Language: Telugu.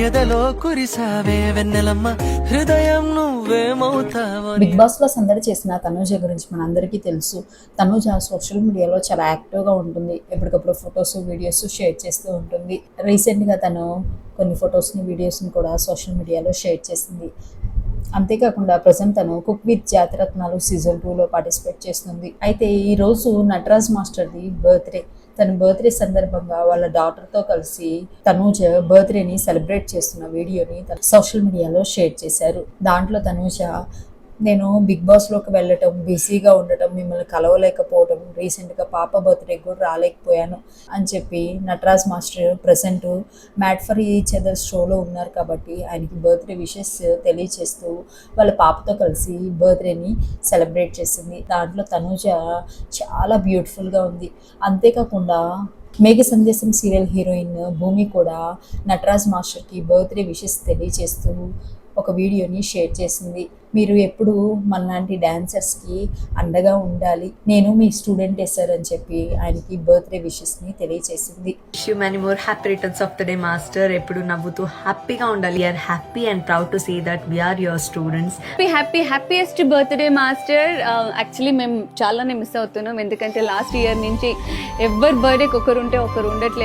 ఎదలో కురిసావే వెన్నెలమ్మ హృదయం నువ్వేమవుతావో. బిగ్ బాస్ లో సందడి చేసిన తనూజ గురించి మనందరికీ తెలుసు. తనూజ సోషల్ మీడియాలో చాలా యాక్టివ్గా ఉంటుంది. ఎప్పటికప్పుడు ఫొటోస్ వీడియోస్ షేర్ చేస్తూ ఉంటుంది. రీసెంట్గా తను కొన్ని ఫొటోస్ని వీడియోస్ని కూడా సోషల్ మీడియాలో షేర్ చేసింది. అంతేకాకుండా ప్రజెంట్ తను కుక్ విత్ జాతిరత్నాలు సీజన్ 2లో పార్టిసిపేట్ చేస్తుంది. అయితే ఈరోజు నటరాజ్ మాస్టర్ది బర్త్డే. తన బర్త్డే సందర్భంగా వాళ్ళ డాటర్తో కలిసి తనూజ బర్త్డేని సెలబ్రేట్ చేస్తున్న వీడియోని తన సోషల్ మీడియాలో షేర్ చేశారు. దాంట్లో తనూజ, నేను బిగ్ బాస్లోకి వెళ్ళటం, బిజీగా ఉండటం, మిమ్మల్ని కలవలేకపోవడం, రీసెంట్గా పాప బర్త్డే కూడా రాలేకపోయాను అని చెప్పి Nataraj master present made for each other షోలో ఉన్నారు కాబట్టి ఆయనకి బర్త్డే విషెస్ తెలియచేస్తూ వాళ్ళ పాపతో కలిసి బర్త్డేని సెలబ్రేట్ చేసింది. దాంట్లో తనూజ చాలా బ్యూటిఫుల్గా ఉంది. అంతేకాకుండా మేఘ సందేశం సీరియల్ హీరోయిన్ భూమి కూడా నటరాజ్ మాస్టర్కి బర్త్డే విషెస్ తెలియచేస్తూ ఒక వీడియోని షేర్ చేసింది. మీరు ఎప్పుడు మనలాంటి డాన్సర్స్కి అండగా ఉండాలి, నేను మీ స్టూడెంట్ సార్ అని చెప్పి ఆయనకి బర్త్డే విషెస్ని తెలియచేసింది. Wish you many more happy returns of the day master. ఎప్పుడు నవ్వుతూ హ్యాపీగా ఉండాలి. Are happy and proud to say that we're your students. Happiest birthday master. Actually మేము చాలానే మిస్ అవుతున్నాం, ఎందుకంటే లాస్ట్ ఇయర్ నుంచి ఎవరి బర్త్డేకి ఒకరు ఉంటే ఒకరు ఉండట్లేదు.